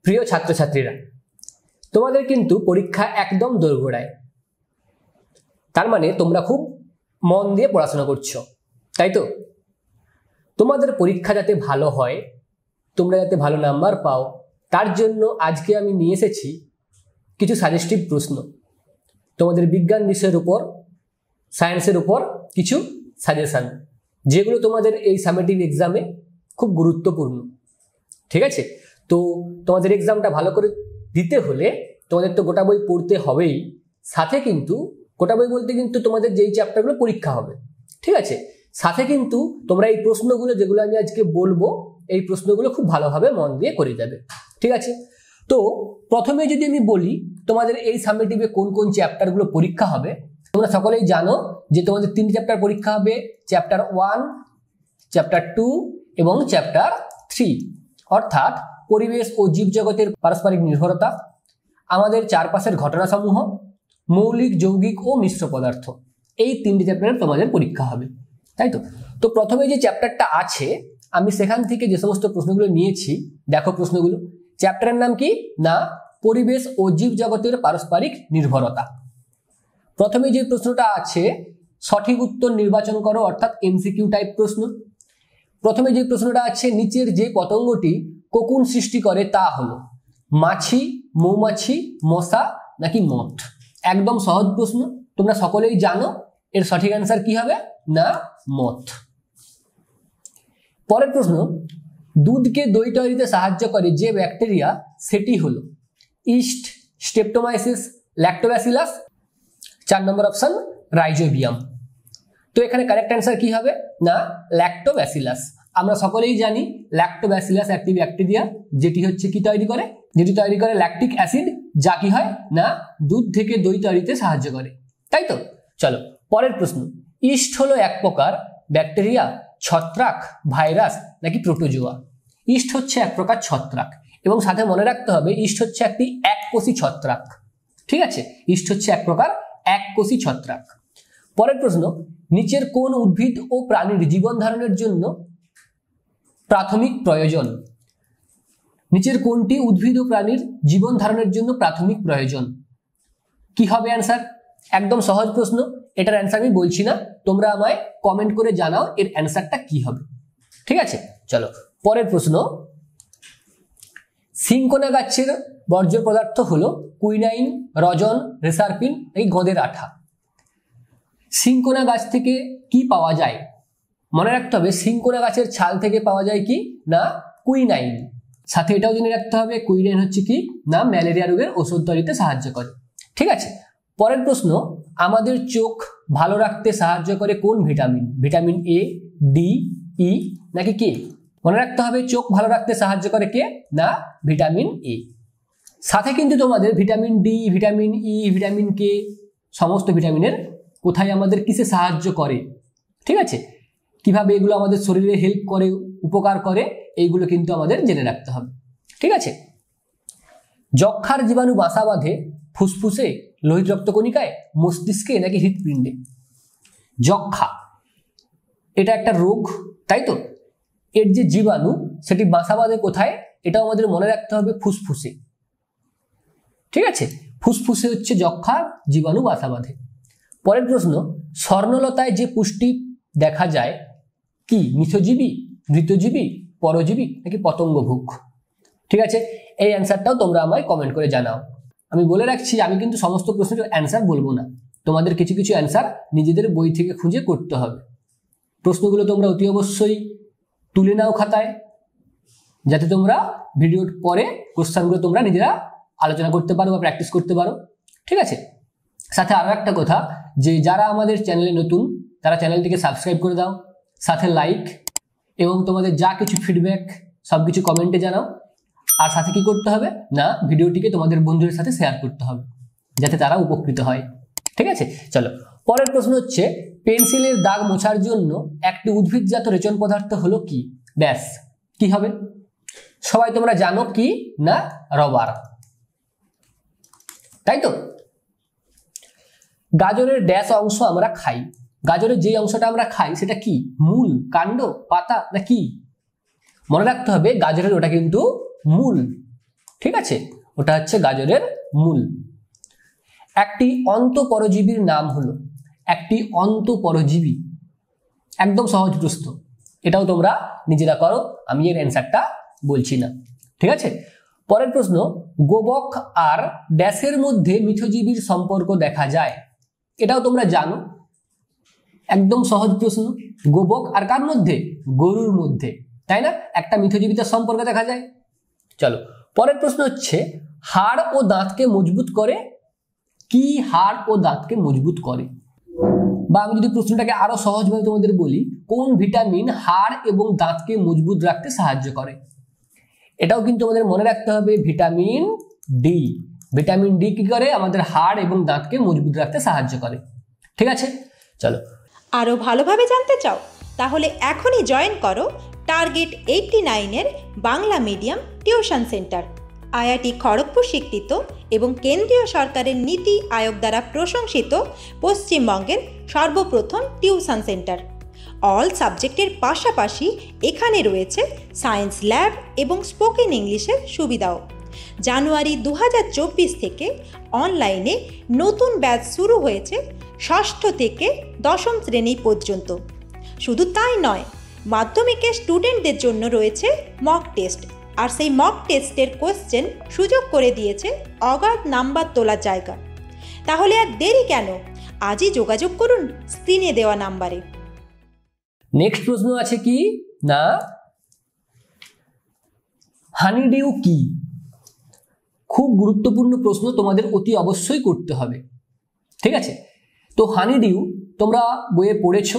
প্রিয় ছাত্রছাত্রীরা, তোমাদের কিন্তু পরীক্ষা একদম দোরগোড়ায়। তার মানে তোমরা খুব মন দিয়ে পড়াশোনা করছো, তাই তো? তোমাদের পরীক্ষা যাতে ভালো হয়, তোমরা যাতে ভালো নাম্বার পাও, তার জন্য আজকে আমি নিয়ে এসেছি কিছু সাজেস্টিভ প্রশ্ন। তোমাদের বিজ্ঞান বিষয়ের উপর, সায়েন্সের উপর কিছু সাজেশন, যেগুলো তোমাদের এই সামেটিভ এক্সামে খুব গুরুত্বপূর্ণ। ঠিক আছে? তো তোমাদের এক্সামটা ভালো করে দিতে হলে তোমাদের তো গোটা বই পড়তে হবেই, সাথে কিন্তু গোটা বই বলতে কিন্তু তোমাদের যেই চ্যাপ্টারগুলো পরীক্ষা হবে, ঠিক আছে, সাথে কিন্তু তোমরা এই প্রশ্নগুলো যেগুলো আমি আজকে বলবো, এই প্রশ্নগুলো খুব ভালোভাবে মন দিয়ে করে যাবে। ঠিক আছে? তো প্রথমে যদি আমি বলি তোমাদের এই সামেটিভে কোন কোন চ্যাপ্টারগুলো পরীক্ষা হবে, তোমরা সকলেই জানো যে তোমাদের 3টি চ্যাপ্টার পরীক্ষা হবে, চ্যাপ্টার 1, চ্যাপ্টার 2 এবং চ্যাপ্টার 3, অর্থাৎ পরিবেশ ও জীবজগতের পারস্পরিক নির্ভরতা, আমাদের চারপাশের ঘটনাসমূহ, মৌলিক, যৌগিক ও মিশ্র পদার্থ। এই 3টি চ্যাপ্টারে তোমাদের পরীক্ষা হবে, তাই তো? তো প্রথমে যে চ্যাপ্টারটা আছে, আমি সেখান থেকে যে সমস্ত প্রশ্নগুলো নিয়েছি, দেখো প্রশ্নগুলো। চ্যাপ্টারের নাম কি না পরিবেশ ও জীবজগতের পারস্পরিক নির্ভরতা। প্রথমে যে প্রশ্নটা আছে, সঠিক উত্তর নির্বাচন করো, অর্থাৎ এমসিকিউ টাইপ প্রশ্ন। প্রথমে যে প্রশ্নটা আছে, নিচের যে পতঙ্গটি কোকুন সৃষ্টি করে তা হলো মাছি, মৌমাছি, মশা নাকি মথ। একদম সহজ প্রশ্ন, তোমরা সকলেই জানো এর সঠিক অ্যান্সার কি হবে না মথ। পরের প্রশ্ন, দুধকে দই তৈরিতে সাহায্য করে যে ব্যাকটেরিয়া সেটি হলো ইস্ট, স্ট্রেপ্টোমাইসিস, ল্যাক্টোব্যাসিলাস। 4 নম্বর অপশন রাইজোবিয়াম। তো এখানে কারেক্ট অ্যান্সার কি হবে না ল্যাক্টোব্যাসিলাস। আমরা সকলেই জানি ল্যাক্টোব্যাসিলাস একটি ব্যাকটেরিয়া যেটি হচ্ছে কি তৈরি করে, যেটি তৈরি করে ল্যাকটিক অ্যাসিড, যা কি হয় না দুধ থেকে দই তৈরিতে সাহায্য করে, তাই তো? চলো পরের প্রশ্ন, ইস্ট হলো এক প্রকার ব্যাকটেরিয়া, ছত্রাক, ভাইরাস নাকি প্রোটোজোয়া। ইস্ট হচ্ছে এক প্রকার ছত্রাক, এবং সাথে মনে রাখতে হবে ইস্ট হচ্ছে একটি এককোষী ছত্রাক। ঠিক আছে? ইস্ট হচ্ছে এক প্রকার এককোষী ছত্রাক। পরের প্রশ্ন, নিচের কোন উদ্ভিদ ও প্রাণীর জীবন ধারণের জন্য প্রাথমিক প্রয়োজন? নিচের কোনটি উদ্ভিদ ও প্রাণীর জীবন ধারণের জন্য প্রাথমিক প্রয়োজন? কি হবে অ্যান্সার? একদম সহজ প্রশ্ন, এটার অ্যান্সার আমি বলছি না, তোমরা আমায় কমেন্ট করে জানাও এর অ্যান্সারটা কি হবে। ঠিক আছে? চলো পরের প্রশ্ন, সিনকোনা গাছের বর্জ্য পদার্থ হলো কুইনাইন, রজন, রেসারপিন এই গঁদের আঠা। সিনকোনা গাছ থেকে কি পাওয়া যায়? মনে রাখতে হবে সিনকোনা গাছের ছাল থেকে পাওয়া যায় কি না কুইনাইন। সাথে এটাও জেনে রাখতে হবে কুইনাইন হচ্ছে কি না ম্যালেরিয়া রোগের ওষুধ তৈরিতে সাহায্য করে। ঠিক আছে? পরের প্রশ্ন, আমাদের চোখ ভালো রাখতে সাহায্য করে কোন ভিটামিন? ভিটামিন এ, ডি, ই নাকি কে? মনে রাখতে হবে চোখ ভালো রাখতে সাহায্য করে কে না ভিটামিন এ। সাথে কিন্তু তোমাদের vitamin D, vitamin E, vitamin K সমস্ত ভিটামিনের কোথায় আমাদের কিসে সাহায্য করে, ঠিক আছে, কিভাবে এগুলো আমাদের শরীরে হেল্প করে, উপকার করে, এইগুলো কিন্তু আমাদের জেনে রাখতে হবে। ঠিক আছে? যক্ষার জীবাণু বাসা বাঁধে ফুসফুসে, লোহিত রক্তকণিকায়, মস্তিষ্কে নাকি হৃৎপিণ্ডে? যক্ষা এটা একটা রোগ, তাই তো? এর যে জীবাণু সেটি বাসা বাঁধে কোথায়? এটাও আমাদের মনে রাখতে হবে ফুসফুসে। ঠিক আছে? ফুসফুসে হচ্ছে যক্ষার জীবাণু বাসা বাঁধে। পরের প্রশ্ন, স্বর্ণলতায় যে পুষ্টি দেখা যায় কি মিথজীবী, মৃতজীবী, পরজীবী নাকি পতঙ্গভুক? ঠিক আছে? এই অ্যান্সারটাও তোমরা আমায় কমেন্ট করে জানাও। আমি বলে রাখছি আমি কিন্তু সমস্ত প্রশ্নের অ্যান্সার বলবো না, তোমাদের কিছু কিছু অ্যান্সার নিজেদের বই থেকে খুঁজে করতে হবে। প্রশ্নগুলো তোমরা অতি অবশ্যই তুলে নাও খাতায়, যাতে তোমরা ভিডিওর পরে কোশ্চেনগুলো তোমরা নিজেরা আলোচনা করতে পারো বা প্র্যাকটিস করতে পারো। ঠিক আছে? সাথে আরো একটা কথা, যে যারা আমাদের চ্যানেলে নতুন তারা চ্যানেলটিকে সাবস্ক্রাইব করে দাও, সাথে লাইক এবং তোমাদের যা কিছু ফিডব্যাক সবকিছু কমেন্টে জানাও। আর সাথে কি করতে হবে না ভিডিওটিকে তোমাদের বন্ধুদের সাথে শেয়ার করতে হবে, যাতে তারা উপকৃত হয়। ঠিক আছে? চলো পরের প্রশ্ন হচ্ছে, পেন্সিলের দাগ মোছার জন্য একটি উদ্ভিদজাত রেচন পদার্থ হলো কি ড্যাশ। কি হবে? সবাই তোমরা জানো কি না রবার, তাই তো? গাজরের ড্যাশ অংশ আমরা খাই। গাজরের যে অংশটা আমরা খাই সেটা কি? মূল, কাণ্ড, পাতা না কি? মনে রাখতে হবে গাজরের ওটা কিন্তু মূল। ঠিক আছে, ওটা হচ্ছে গাজরের মূল। একটি অন্তঃপরজীবীর নাম হলো, একটি অন্তঃপরজীবী, একদম সহজ প্রশ্ন, এটাও তোমরা নিজেরা করো, আমি এর অ্যান্সারটা বলছি না। ঠিক আছে, পরের প্রশ্ন, গোবক আর ড্যাশের মধ্যে মিথজীবীর সম্পর্ক দেখা যায়। এটাও তোমরা জানো, একদম সহজ প্রশ্ন। গোবক আর কার মধ্যে? গরুর মধ্যে, তাই না? একটা মিথজীবীদের সম্পর্ক দেখা যায়। চলো পরের প্রশ্ন হচ্ছে, হাড় ও দাঁতকে মজবুত করে। কি হাড় ও দাঁতকে মজবুত করে? বা আমি যদি প্রশ্নটাকে আরো সহজভাবে তোমাদের বলি, কোন ভিটামিন হাড় এবং দাঁতকে মজবুত রাখতে সাহায্য করে? এটাও কিন্তু আমাদের মনে রাখতে হবে, ভিটামিন ডি। ভিটামিন ডি কি করে? আমাদের হাড় এবং দাঁতকে মজবুত রাখতে সাহায্য করে। ঠিক আছে, চলো আরও ভালোভাবে জানতে চাও? তাহলে এখনই জয়েন করো টার্গেট 89-এর Bangla medium tuition centre, IIT Kharagpur স্বীকৃত এবং কেন্দ্রীয় সরকারের নীতি আয়োগ দ্বারা প্রশংসিত পশ্চিমবঙ্গের সর্বপ্রথম টিউশন সেন্টার। অল সাবজেক্টের পাশাপাশি এখানে রয়েছে সায়েন্স ল্যাব এবং স্পোকেন ইংলিশের সুবিধাও। জানুয়ারি 2024 থেকে অনলাইনে নতুন ব্যাচ শুরু হয়েছে, ষষ্ঠ থেকে দশম শ্রেণী পর্যন্ত। শুধু তাই নয়, মাধ্যমিকের স্টুডেন্টদের জন্য রয়েছে মক টেস্ট, আর সেই মক টেস্টের কোশ্চেন সুযোগ করে দিয়েছে অগাধ নাম্বার তোলার জায়গা। তাহলে আর দেরি কেন? আজই যোগাযোগ করুন স্ক্রিনে দেওয়া নাম্বারে। নেক্সট প্রশ্ন আছে কি না, হানিডিউ কি? খুব গুরুত্বপূর্ণ প্রশ্ন, তোমাদের অতি অবশ্যই করতে হবে। ঠিক আছে, তো হানিডিউ তোমরা বইয়ে পড়েছো,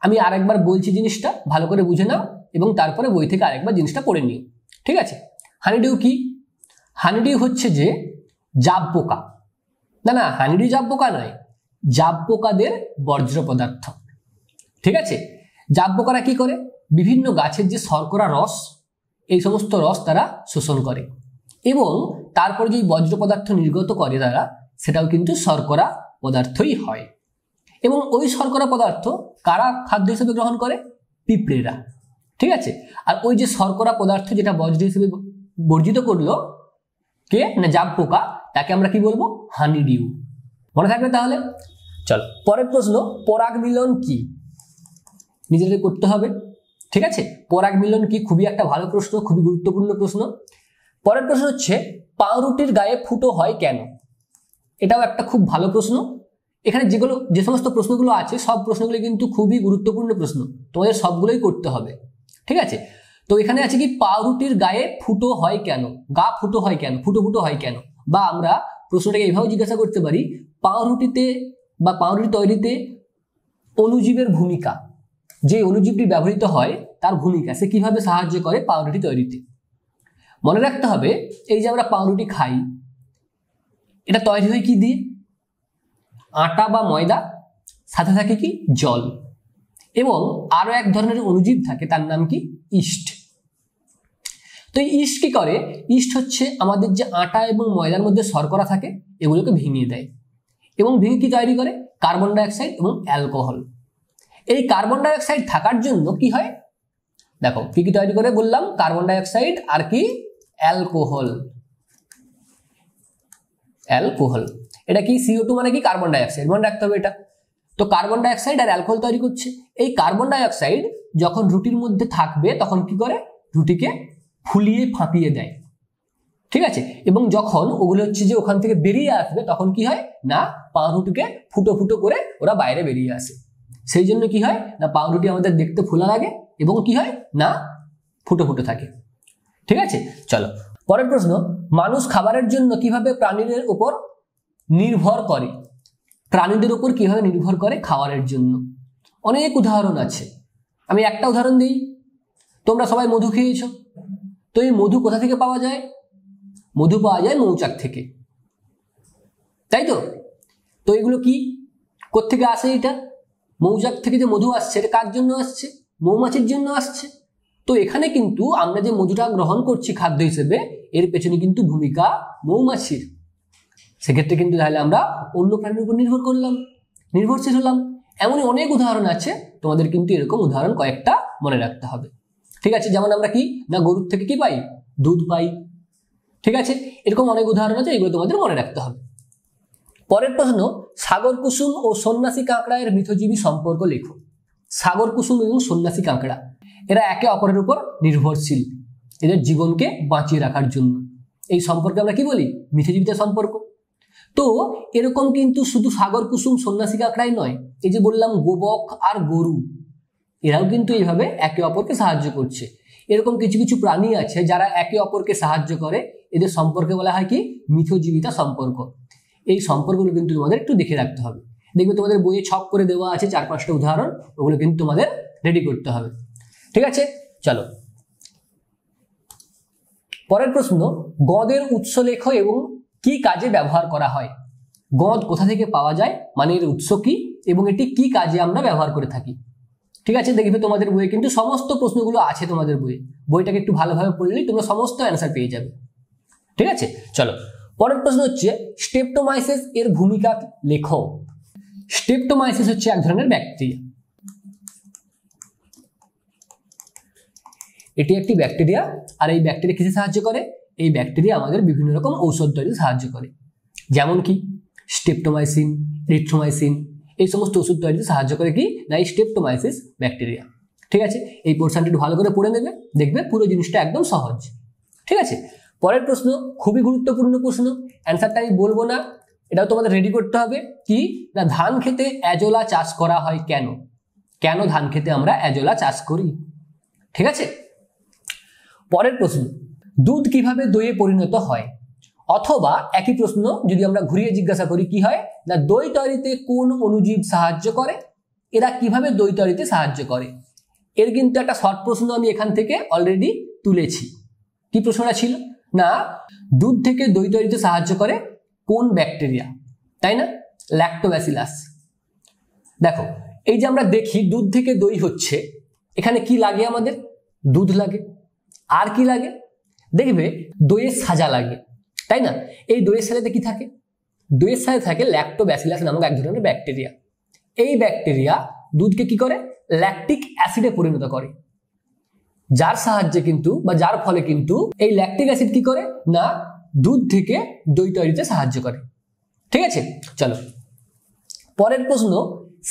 আমি আরেকবার বলছি, জিনিসটা ভালো করে বুঝে নাও এবং তারপরে বই থেকে আরেকবার জিনিসটা পড়ে নিও। ঠিক আছে, হানিডিউ কি? হানিডিউ হচ্ছে যে জাব পোকা। না, হানিডিউ জাব পোকা নয়, জাব পোকাদের বর্জ্য পদার্থ। ঠিক আছে, জাব পোকারা কি করে? বিভিন্ন গাছের যে শর্করা রস, এই সমস্ত রস তারা শোষণ করে এবং তারপরে যে বর্জ্য পদার্থ নির্গত করে তারা, সেটাও কিন্তু শর্করা পদার্থই হয়। এবং ওই শর্করা পদার্থ কারা খাদ্য হিসেবে গ্রহণ করে? পিঁপড়েরা। ঠিক আছে, আর ওই যে শর্করা পদার্থ যেটা বর্জ্য হিসেবে বর্জিত করলো কে? না জাব পোকা, তাকে আমরা কি বলবো? হানিডিউ। মনে থাকবে তাহলে। চলো পরের প্রশ্ন, পরাগ মিলন কি? নিজেদের করতে হবে। ঠিক আছে, পরাগ মিলন কি? খুবই একটা ভালো প্রশ্ন, খুবই গুরুত্বপূর্ণ প্রশ্ন। পরের প্রশ্ন হচ্ছে, পাউরুটির গায়ে ফুটো হয় কেন? এটাও একটা খুব ভালো প্রশ্ন। এখানে যে সমস্ত প্রশ্নগুলো আছে, সব প্রশ্নগুলো কিন্তু খুবই গুরুত্বপূর্ণ প্রশ্ন, তোমাদের সবগুলোই করতে হবে। ঠিক আছে, তো এখানে আছে কি, পাউরুটির গায়ে ফুটো হয় কেন? গা ফুটো হয় কেন? ফুটো ফুটো হয় কেন? বা আমরা প্রশ্নটাকে এইভাবে জিজ্ঞাসা করতে পারি, পাউরুটিতে বা পাউরুটি তৈরিতে অণুজীবের ভূমিকা, যে অণুজীবটি ব্যবহৃত হয় তার ভূমিকা, সে কিভাবে সাহায্য করে পাউরুটি তৈরিতে? মনে রাখতে হবে, এই যে আমরা পাউরুটি খাই, এটা তৈরি হয় কি দিয়ে? আটা বা ময়দা, সাথে থাকে কি? জল, এবং আরো এক ধরনের অণুজীব থাকে, তার নাম কি? ইস্ট। তো এই ইস্ট কি করে? ইস্ট হচ্ছে আমাদের যে আটা এবং ময়দার মধ্যে শর্করা থাকে, এগুলোকে ভেঙে দেয় এবং ভেঙে কি তৈরি করে? কার্বন ডাইঅক্সাইড এবং অ্যালকোহল। এই কার্বন ডাইঅক্সাইড থাকার জন্য কি হয়? দেখো কি কি তৈরি করে বললাম, কার্বন ডাইঅক্সাইড আর কি? অ্যালকোহল। অ্যালকোহল এটা কি? CO2 মানে কি? কার্বন ডাইঅক্সাইড, মনে রাখতে হবে এটা। তো কার্বন ডাইঅক্সাইড আর অ্যালকোহল তৈরি করছে। এই কার্বন ডাইঅক্সাইড যখন রুটির মধ্যে থাকবে তখন কি করে? রুটিকে ফুলিয়ে ফাঁপিয়ে দেয়। ঠিক আছে, এবং যখন ওগুলো হচ্ছে যে ওখান থেকে বেরিয়ে আসবে, তখন কি হয়? না পাউরুটিকে ফুটো ফুটো করে ওরা বাইরে বেরিয়ে আসে। সেই জন্য কি হয়? না পাউরুটি আমাদের দেখতে ফোলা লাগে এবং কি হয়? না ফুটো ফুটো থাকে। ঠিক আছে, চলো পরের প্রশ্ন, মানুষ খাবারের জন্য কিভাবে প্রাণীদের উপর নির্ভর করে? প্রাণীদের উপর কিভাবে নির্ভর করে খাবারের জন্য? অনেক উদাহরণ আছে, আমি একটা উদাহরণ দিই। তোমরা সবাই মধু খেয়েছো, তো এই মধু কোথা থেকে পাওয়া যায়? মধু পাওয়া যায় মৌচাক থেকে, তাই তো? তো এগুলো কি, কোত্থেকে আসে? এটা মৌচাক থেকে যে মধু আসছে, এটা কার জন্য আসছে? মৌমাছির জন্য আসছে। তো এখানে কিন্তু আমরা যে মধুটা গ্রহণ করছি খাদ্য হিসেবে, এর পেছনে কিন্তু ভূমিকা মৌমাছির। সেক্ষেত্রে কিন্তু তাহলে আমরা অন্য প্রাণীর উপর নির্ভরশীল হলাম। এমনই অনেক উদাহরণ আছে, তোমাদের কিন্তু এরকম উদাহরণ কয়েকটা মনে রাখতে হবে। ঠিক আছে, যেমন আমরা কি না গরুর থেকে কি পাই? দুধ পাই। ঠিক আছে, এরকম অনেক উদাহরণ আছে, এগুলো তোমাদের মনে রাখতে হবে। পরের প্রশ্ন, সাগর কুসুম ও সন্ন্যাসী কাঁকড়া এর মিথজীবী সম্পর্ক লেখো। সাগর কুসুম এবং সন্ন্যাসী কাঁকড়া এরা একে অপরের উপর নির্ভরশীল এদের জীবনকে বাঁচিয়ে রাখার জন্য। এই সম্পর্কে আমরা কি বলি? মিথজীবিতার সম্পর্ক। তো এরকম কিন্তু শুধু সাগর কুসুম সন্ন্যাসী কাঁকড়াই নয়, এই যে বললাম গোবক আর গরু, এরাও কিন্তু এইভাবে একে অপরকে সাহায্য করছে। এরকম কিছু কিছু প্রাণী আছে যারা একে অপরকে সাহায্য করে, এদের সম্পর্কে বলা হয় কি? মিথজীবিতা সম্পর্ক। এই সম্পর্কগুলো কিন্তু তোমাদের একটু দেখে রাখতে হবে। দেখবে তোমাদের বইয়ে ছক করে দেওয়া আছে 4-5টা উদাহরণ, ওগুলো কিন্তু তোমাদের রেডি করতে হবে। ঠিক আছে, চলো পরের প্রশ্ন, গদের উৎস লেখো এবং কি কাজে ব্যবহার করা হয়। গদ কোথা থেকে পাওয়া যায়, মানে এর উৎস কি এবং এটি কি কাজে আমরা ব্যবহার করে থাকি। ঠিক আছে, দেখবে তোমাদের বইয়ে কিন্তু সমস্ত প্রশ্নগুলো আছে। তোমাদের বইটাকে একটু ভালোভাবে পড়লেই তোমরা সমস্ত অ্যান্সার পেয়ে যাবে। ঠিক আছে, চলো পরের প্রশ্ন হচ্ছে, স্ট্রেপ্টোমাইসিস এর ভূমিকা লেখো। স্ট্রেপ্টোমাইসিস হচ্ছে এক ধরনের ব্যাকটেরিয়া। এটি একটি ব্যাকটেরিয়া, আর এই ব্যাকটেরিয়া কিসে সাহায্য করে? এই ব্যাকটেরিয়া আমাদের বিভিন্ন রকম ঔষধ তৈরিতে সাহায্য করে, যেমন কি স্ট্রেপ্টোমাইসিন, এরিথ্রোমাইসিন, এই সমস্ত ওষুধ তৈরিতে সাহায্য করে কি না এই স্ট্রেপ্টোমাইসিস ব্যাকটেরিয়া। ঠিক আছে, এই পোর্শনটি একটু ভালো করে পড়ে নেবে, দেখবে পুরো জিনিসটা একদম সহজ। ঠিক আছে, পরের প্রশ্ন খুবই গুরুত্বপূর্ণ প্রশ্ন, অ্যান্সারটা আমি বলবো না, এটাও তোমাদের রেডি করতে হবে। কি না, ধান খেতে অ্যাজোলা চাষ করা হয় কেন? কেন ধান খেতে আমরা অ্যাজোলা চাষ করি? ঠিক আছে, পরের প্রশ্ন, দুধ কিভাবে দইয়ে পরিণত হয়? অথবা একই প্রশ্ন যদি আমরা ঘুরিয়ে জিজ্ঞাসা করি, কি হয় না দই তৈরিতে কোন অণুজীব সাহায্য করে? এরা কিভাবে দই তৈরিতে সাহায্য করে? এর কিন্তু একটা শর্ট প্রশ্ন আমি এখান থেকে অলরেডি তুলেছি। কি প্রশ্নটা ছিল না, দুধ থেকে দই তৈরিতে সাহায্য করে কোন ব্যাকটেরিয়া, তাই না? ল্যাক্টোব্যাসিলাস। দেখো, এই যে আমরা দেখি দুধ থেকে দই হচ্ছে, এখানে কি লাগে? আমাদের দুধ লাগে, আর কি লাগে? দেখবে দইয়ের সাজা লাগে, তাই না? এই দইয়ের সাজাতে কি থাকে? দইয়ের সাথে থাকে ল্যাক্টোব্যাসিলাস নামক এক ধরনের ব্যাকটেরিয়া। এই ব্যাকটেরিয়া দুধকে কি করে? ল্যাকটিক অ্যাসিডে পরিণত করে, যার সাহায্যে কিন্তু বা যার ফলে কিন্তু এই ল্যাকটিক অ্যাসিড কি করে না দুধ থেকে দই তৈরিতে সাহায্য করে। ঠিক আছে, চলো পরের প্রশ্ন,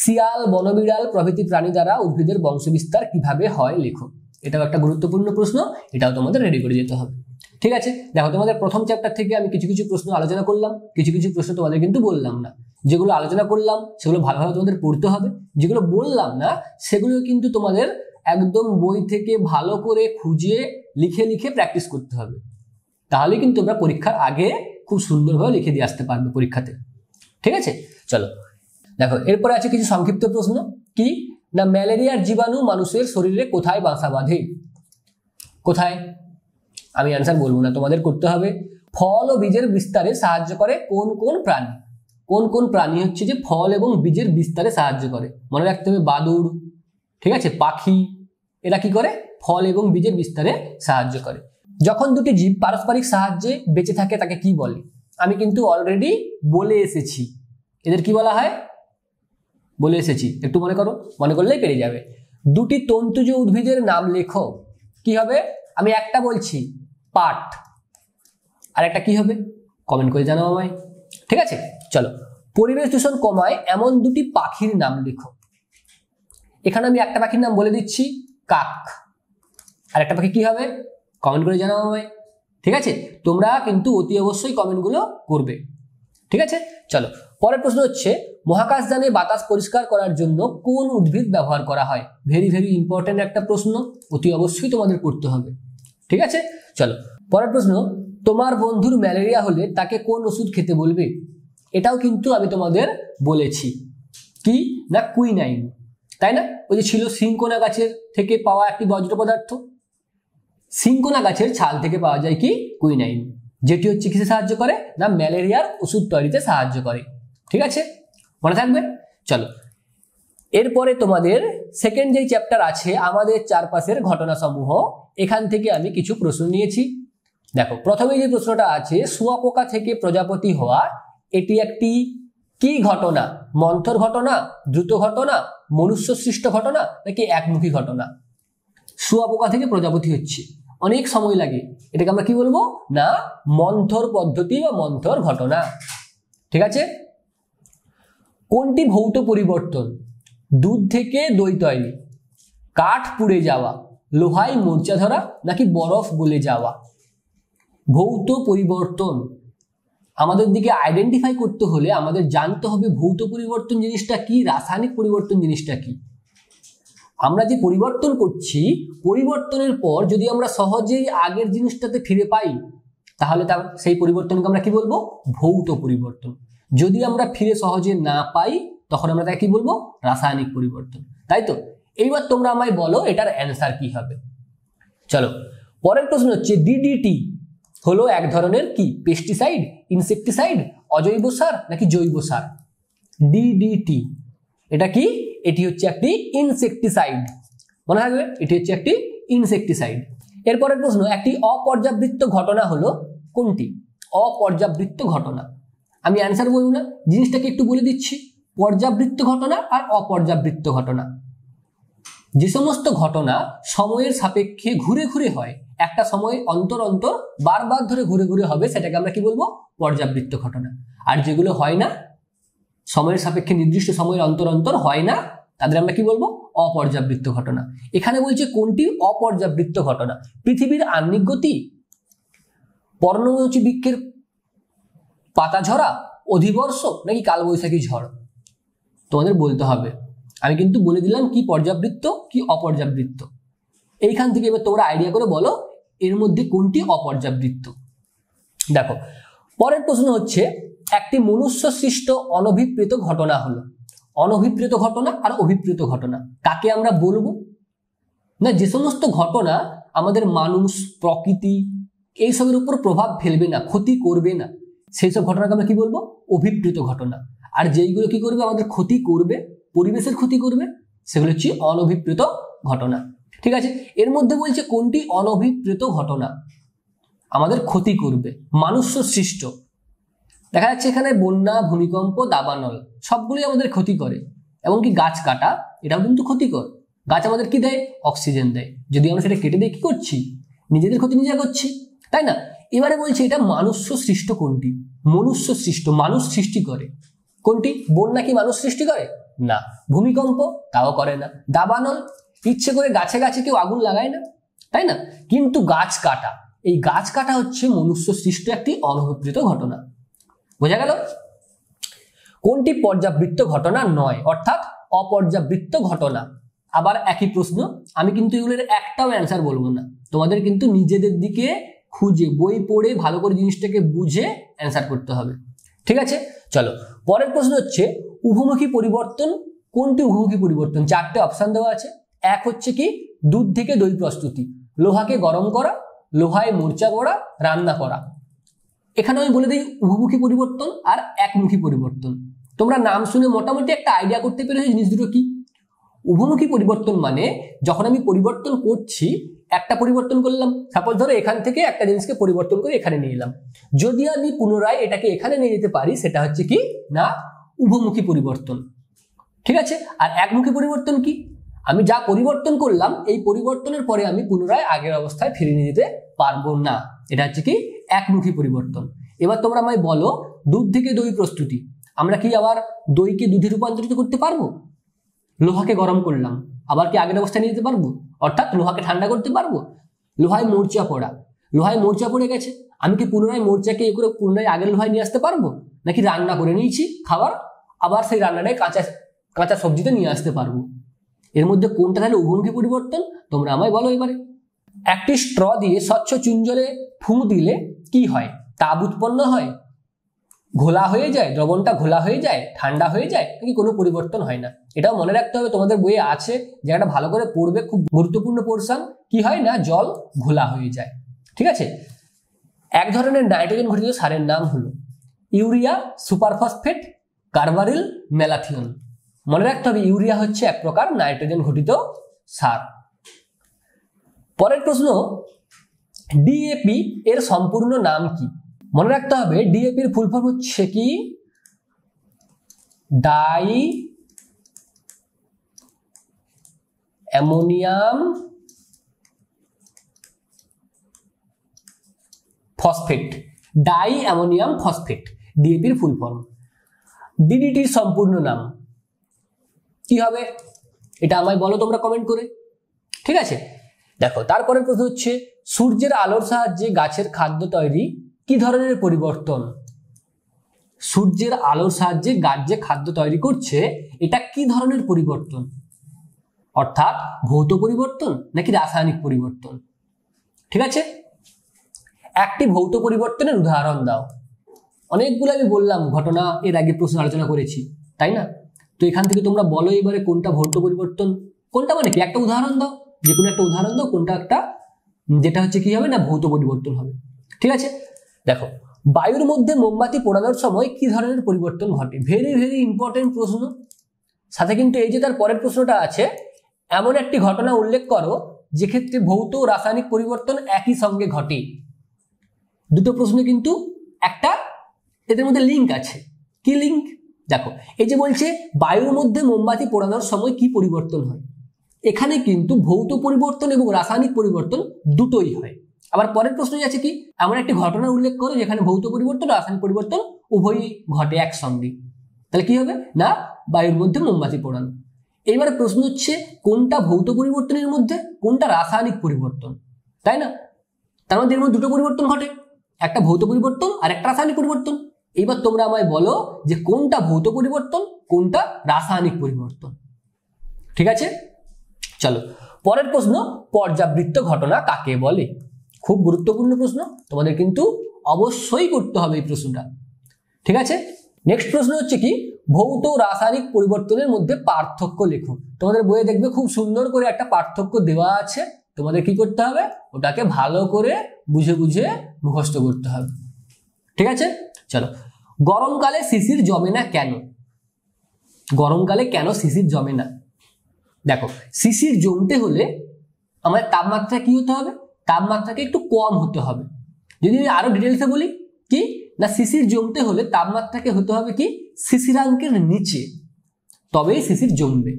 শিয়াল, বনবিড়াল প্রভৃতি প্রাণী দ্বারা উদ্ভিদের বংশবিস্তার কিভাবে হয় লেখো। এটাও একটা গুরুত্বপূর্ণ প্রশ্ন, এটাও তোমাদের রেডি করে যেতে হবে। ঠিক আছে, দেখো তোমাদের প্রথম চ্যাপ্টার থেকে আমি কিছু কিছু প্রশ্ন আলোচনা করলাম, কিছু কিছু প্রশ্ন তোমাদের কিন্তু বললাম না। যেগুলো আলোচনা করলাম সেগুলো ভালোভাবে তোমাদের পড়তে হবে, যেগুলো বললাম না সেগুলো কিন্তু তোমাদের একদম বই থেকে ভালো করে খুঁজে লিখে লিখে প্র্যাকটিস করতে হবে। তাহলে কিন্তু তোমরা পরীক্ষার আগে খুব সুন্দরভাবে লিখে দিয়ে আসতে পারবে পরীক্ষাতে। ঠিক আছে, চলো দেখো এরপরে আছে কিছু সংক্ষিপ্ত প্রশ্ন। কি না ম্যালেরিয়ার জীবাণু মানুষের শরীরে কোথায় বাসা বাঁধে? কোথায়? আমি অ্যান্সার বলবো না, তোমাদের করতে হবে। ফল ও বীজের বিস্তারে সাহায্য করে কোন কোন প্রাণী? কোন কোন প্রাণী হচ্ছে যে ফল এবং বীজের বিস্তারে সাহায্য করে? মনে রাখতে হবে বাদুড়, ঠিক আছে, পাখি, এরা কি করে? ফল এবং বীজের বিস্তারে সাহায্য করে। যখন দুটি জীব পারস্পরিক সাহায্যে বেঁচে থাকে তাকে কি বলে? আমি কিন্তু অলরেডি বলে এসেছি, এদের কি বলা হয়? বলে এসেছি, একটু মনে করো, মনে করলেই পেরে যাবে। দুটি তন্তুজ উদ্ভিদের নাম লেখো। কি হবে? আমি একটা বলছি পাট, আর একটা কি হবে? কমেন্ট করে জানাও আমায়। ঠিক আছে, চলো পরিবেশ দূষণ কমায় এমন দুটি পাখির নাম লেখো। এখানে আমি একটা পাখির নাম বলে দিচ্ছি, কাক। আর একটা পাখি কি হবে? কমেন্ট করে জানাও আমায়। ঠিক আছে, তোমরা কিন্তু অতি অবশ্যই কমেন্টগুলো করবে। ঠিক আছে, চলো পরের প্রশ্ন হচ্ছে, মহাকাশযানে বাতাস পরিষ্কার করার জন্য কোন উদ্ভিদ ব্যবহার করা হয়? ভেরি ভেরি ইম্পর্টেন্ট একটা প্রশ্ন, অতি অবশ্যই তোমাদের করতে হবে। ঠিক আছে, চলো পরের প্রশ্ন, তোমার বন্ধুর ম্যালেরিয়া হলে তাকে কোন ওষুধ খেতে বলবে? এটাও কিন্তু আমি তোমাদের বলেছি, কি না কুইনাইন, তাই না? ওই যে ছিল সিনকোনা গাছের থেকে পাওয়া একটি বজ্র পদার্থ, সিনকোনা গাছের ছাল থেকে পাওয়া যায় কি কুইনাইন, যেটি হচ্ছে কিসে সাহায্য করে না ম্যালেরিয়ার ওষুধ তৈরিতে সাহায্য করে। ঠিক আছে, মনে থাকবে। চলো এরপরে তোমাদের সেকেন্ড যেই চ্যাপ্টার আছে আমাদের চারপাশের ঘটনা সমূহ, এখান থেকে আমি কিছু প্রশ্ন নিয়েছি। দেখো প্রথমে যে প্রশ্নটা আছে, শুঁয়াপোকা থেকে প্রজাপতি হওয়া, এটি একটি কি ঘটনা? মন্থর ঘটনা, দ্রুত ঘটনা, মনুষ্য সৃষ্ট ঘটনা নাকি একমুখী ঘটনা? শুঁয়াপোকা থেকে প্রজাপতি হচ্ছে, অনেক সময় লাগে, এটাকে আমরা কি বলবো না মন্থর পদ্ধতি বা মন্থর ঘটনা। ঠিক আছে, কোনটি ভৌত পরিবর্তন? দুধ থেকে দই তৈরি, কাঠ পুড়ে যাওয়া, লোহায় মূর্ছা ধরা, নাকি বরফ গলে যাওয়া? ভৌত পরিবর্তন আমাদের দিকে আইডেন্টিফাই করতে হলে আমাদের জানতে হবে ভৌত পরিবর্তন জিনিসটা কি, রাসায়নিক পরিবর্তন জিনিসটা কি। আমরা যে পরিবর্তন করছি, পরিবর্তনের পর যদি আমরা সহজেই আগের জিনিসটাতে ফিরে পাই, তাহলে সেই পরিবর্তনকে আমরা কি বলবো ভৌত পরিবর্তন। যদি আমরা ফিরে সহজে না পাই, তখন আমরা তাকে কি বলবো রাসায়নিক পরিবর্তন। তাই তো, এইবার তোমরা আমায় বলো এটার অ্যান্সার কি হবে। চলো, পরের প্রশ্ন হচ্ছে ডিডিটি হলো এক ধরনের কি পেস্টিসাইড, ইনসেকটিসাইড, অজৈব সার, নাকি জৈব সার? ডিডিটি এটা কি? এটি হচ্ছে একটি ইনসেকটিসাইড, মনে রাখবে এটি হচ্ছে একটি ইনসেকটিসাইড। এরপরের প্রশ্ন, একটি অপর্যাবৃত্ত ঘটনা হলো কোনটি? অপর্যাবৃত্ত ঘটনা, আমি অ্যান্সার বলবো না, জিনিসটাকে একটু বলে দিচ্ছি। পর্যাবৃত্ত ঘটনা আর অপর্যাবৃত্ত ঘটনা, যে সমস্ত ঘটনা সময়ের সাপেক্ষে ঘুরে ঘুরে হয়, একটা সময় অন্তর অন্তর বারবার ধরে ঘুরে ঘুরে হবে, সেটাকে আমরা কি বলবো পর্যাবৃত্ত ঘটনা। আর যেগুলো হয় না, সময়ের সাপেক্ষে নির্দিষ্ট সময়ের অন্তর অন্তর হয় না, তাদের আমরা কি বলবো অপর্যাবৃত্ত ঘটনা। এখানে বলছে কোনটি অপর্যাবৃত্ত ঘটনা? পৃথিবীর আহ্নিক গতি, পর্ণমোচী বৃক্ষের পাতা ঝরা, অধিবর্ষ, নাকি কালবৈশাখী ঝড়? তোমাদের বলতে হবে। আমি কিন্তু বলে দিলাম কি পর্যাবৃত্ত কি অপর্যাবৃত্ত। এইখান থেকে এবার তোমরা আইডিয়া করে বলো এর মধ্যে কোনটি অপর্যাবৃত্ত। দেখো, পরের প্রশ্ন হচ্ছে একটি মনুষ্য সৃষ্ট অনভিপ্রেত ঘটনা হলো। অনভিপ্রেত ঘটনা আর অভিপ্রেত ঘটনা কাকে আমরা বলবো? না, যে সমস্ত ঘটনা আমাদের মানুষ, প্রকৃতি এইসবের উপর প্রভাব ফেলবে না, ক্ষতি করবে না, সেই সব ঘটনাকে আমরা কি বলবো অভিপ্রেত ঘটনা। আর যেইগুলো কি করবে আমাদের ক্ষতি করবে, পরিবেশের ক্ষতি করবে, সেগুলো হচ্ছে অনভিপ্রেত ঘটনা। ঠিক আছে, এর মধ্যে বলছে কোনটি অনভিপ্রেত ঘটনা আমাদের ক্ষতি করবে, মানুষ সৃষ্ট। দেখা যাচ্ছে এখানে বন্যা, ভূমিকম্প, দাবানল সবগুলোই আমাদের ক্ষতি করে, এমনকি গাছ কাটা এটাও কিন্তু ক্ষতিকর। গাছ আমাদের কি দেয়? অক্সিজেন দেয়। যদি আমরা সেটা কেটে দিয়ে কি করছি? নিজেদের ক্ষতি নিজে করছি, তাই না? এবারে বলছে এটা মানুষ্য সৃষ্ট কোনটি? মনুষ্য সৃষ্ট, মানুষ সৃষ্টি করে কোনটি? বন্যা কি মানুষ সৃষ্টি করে? না। ভূমিকম্প তাও করে না। দাবানল ইচ্ছে করে গাছে গাছে কেউ আগুন লাগায় না, তাই না? কিন্তু গাছ কাটা, এই গাছ কাটা হচ্ছে মনুষ্য সৃষ্ট একটি অনভিপ্রেত ঘটনা। বোঝা গেল? কোনটি পর্যাবৃত্ত ঘটনা নয়, অর্থাৎ অপর্যাবৃত্ত ঘটনা? আবার একই প্রশ্ন, আমি কিন্তু এগুলোর একটাও অ্যান্সার বলবো না, তোমাদের কিন্তু নিজেদের দিকে খুঁজে বই পড়ে ভালো করে জিনিসটাকে বুঝে অ্যান্সার করতে হবে। ঠিক আছে, চলো পরের প্রশ্ন হচ্ছে উভমুখী পরিবর্তন কোনটি? উভমুখী পরিবর্তন চারটে অপশন দেওয়া আছে। এক হচ্ছে কি দুধ থেকে দই প্রস্তুতি, লোহাকে গরম করা, লোহায় মূর্ছা গড়া, রান্না করা। এখানে আমি বলে দিই উভমুখী পরিবর্তন আর একমুখী পরিবর্তন। তোমরা নাম শুনে মোটামুটি একটা আইডিয়া করতে পেরেছো জিনিস দুটো কি। উভমুখী পরিবর্তন মানে যখন আমি পরিবর্তন করছি, একটা পরিবর্তন করলাম, সাপোজ ধরো এখান থেকে একটা জিনিসকে পরিবর্তন করে এখানে নিয়ে এলাম, যদি আমি পুনরায় এটাকে এখানে নিয়ে যেতে পারি সেটা হচ্ছে কি না উভমুখী পরিবর্তন। ঠিক আছে, আর একমুখী পরিবর্তন কি? আমি যা পরিবর্তন করলাম এই পরিবর্তনের পরে আমি পুনরায় আগের অবস্থায় ফিরে নিয়ে যেতে পারবো না, এটা হচ্ছে কি একমুখী পরিবর্তন। এবার তোমরা আমায় বলো দুধ থেকে দই প্রস্তুতি, আমরা কি আবার দইকে দুধে রূপান্তরিত করতে পারবো? লোহাকে গরম করলাম, আবার কি আগের অবস্থায় নিয়ে যেতে পারবো? অর্থাৎ লোহাকে ঠান্ডা করতে পারবো? লোহায় মূর্ছা পড়া, লোহায় মূর্ছা পড়ে গেছে, আমি কি পুনরায় মূর্ছাকে করে পুনরায় আগের লোহায় নিয়ে আসতে পারবো? নাকি রান্না করে নিয়েছি খাবার, আবার সেই রান্নাটাই কাঁচা সবজিতে নিয়ে আসতে পারবো? এর মধ্যে কোনটা তাহলে উভমুখী পরিবর্তন তোমরা আমায় বলো এবারে। একটি স্ট্র দিয়ে স্বচ্ছ চুন জলে ফুঁ দিলে কি হয়? তাপ উৎপন্ন হয়, ঘোলা হয়ে যায়, দ্রবণটা ঘোলা হয়ে যায়, ঠান্ডা হয়ে যায়, নাকি কোনো পরিবর্তন হয় না? এটাও মনে রাখতে হবে, তোমাদের বইয়ে আছে, জায়গাটা ভালো করে পড়বে, খুব গুরুত্বপূর্ণ পোরশন। কি হয় না জল ঘোলা হয়ে যায়। ঠিক আছে, এক ধরনের নাইট্রোজেন ঘটিত সারের নাম হলো ইউরিয়া, সুপারফসফেট, কার্বারিল, ম্যালাথিয়ন। মনে রাখতে হবে ইউরিয়া হচ্ছে এক প্রকার নাইট্রোজেন ঘটিত সার। পরের প্রশ্ন, ডিএপি এর সম্পূর্ণ নাম কি? মনে রাখতে হবে ডিএপির ফুল ফর্ম হচ্ছে কি di ammonium phosphate, di ammonium phosphate, ডিএপির ফুল ফর্ম। ডিডিটির সম্পূর্ণ নাম কি হবে এটা আমায় বলো তোমরা কমেন্ট করে। ঠিক আছে, দেখো তারপরের প্রশ্ন হচ্ছে সূর্যের আলোর সাহায্যে গাছের খাদ্য তৈরি কি ধরনের পরিবর্তন? সূর্যের আলোর সাহায্যে গাছ যে খাদ্য তৈরি করছে এটা কি ধরনের পরিবর্তন, অর্থাৎ ভৌত পরিবর্তন নাকি রাসায়নিক পরিবর্তন? ঠিক আছে, একটি ভৌত পরিবর্তনের উদাহরণ দাও। অনেকগুলো আমি বললাম ঘটনা এর আগে প্রশ্ন আলোচনা করেছি, তাই না? তো এখান থেকে তোমরা বলো এবারে কোনটা ভৌত পরিবর্তন, কোনটা মানে কি, একটা উদাহরণ দাও, যে কোনো একটা উদাহরণ দাও, কোনটা একটা যেটা হচ্ছে কি হবে না ভৌত পরিবর্তন হবে। ঠিক আছে, দেখো বায়ুর মধ্যে মোমবাতি পোড়ানোর সময় কি ধরনের পরিবর্তন ঘটে? ভেরি ভেরি ইম্পর্টেন্ট প্রশ্ন। সাথে কিন্তু এই যে তার পরের প্রশ্নটা আছে, এমন একটি ঘটনা উল্লেখ করো যে ক্ষেত্রে ভৌত ও রাসায়নিক পরিবর্তন একই সঙ্গে ঘটে। দুটো প্রশ্ন কিন্তু একটা এদের মধ্যে লিঙ্ক আছে। কি লিঙ্ক? দেখো এই যে বলছে বায়ুর মধ্যে মোমবাতি পোড়ানোর সময় কি পরিবর্তন হয়, এখানে কিন্তু ভৌত পরিবর্তন এবং রাসায়নিক পরিবর্তন দুটোই হয়। আবার পরের প্রশ্নই আছে কি, এমন একটি ঘটনা উল্লেখ করো যেখানে ভৌত পরিবর্তন রাসায়নিক পরিবর্তন উভয়ই ঘটে একসঙ্গে। তাহলে কি হবে না বায়ুর মধ্যে মোমবাতি পোড়ানো। এইবারে প্রশ্ন হচ্ছে কোনটা ভৌত পরিবর্তনের মধ্যে, কোনটা রাসায়নিক পরিবর্তন, তাই না? তার মধ্যে এর মধ্যে দুটো পরিবর্তন ঘটে, একটা ভৌত পরিবর্তন আর একটা রাসায়নিক পরিবর্তন। এইবার তোমরা আমায় বলো যে কোনটা ভৌত পরিবর্তন, কোনটা রাসায়নিক পরিবর্তন। ঠিক আছে, চলো পরের প্রশ্ন, পর্যাবৃত্ত ঘটনা কাকে বলে? খুব গুরুত্বপূর্ণ প্রশ্ন, তোমাদের কিন্তু অবশ্যই করতে হবে এই প্রশ্নটা। ঠিক আছে, নেক্সট প্রশ্ন হচ্ছে কি, ভৌত রাসায়নিক পরিবর্তনের মধ্যে পার্থক্য লেখো। তোমাদের বইয়ে দেখবে খুব সুন্দর করে একটা পার্থক্য দেওয়া আছে, তোমাদের কি করতে হবে, ওটাকে ভালো করে বুঝে বুঝে মুখস্থ করতে হবে। ঠিক আছে, চলো গরমকালে শিশির জমে না কেন? গরমকালে কেন শিশির জমে না? দেখো শিশির জমতে হলে আমাদের তাপমাত্রা কি হতে হবে, তাপমাত্রাকে একটু কম হতে হবে। যদি আমি আরো ডিটেলসে বলি কি না, শিশির জমতে হলে তাপমাত্রাকে হতে হবে কি শিশিরাঙ্কের নিচে, তবেই শিশির জমবে।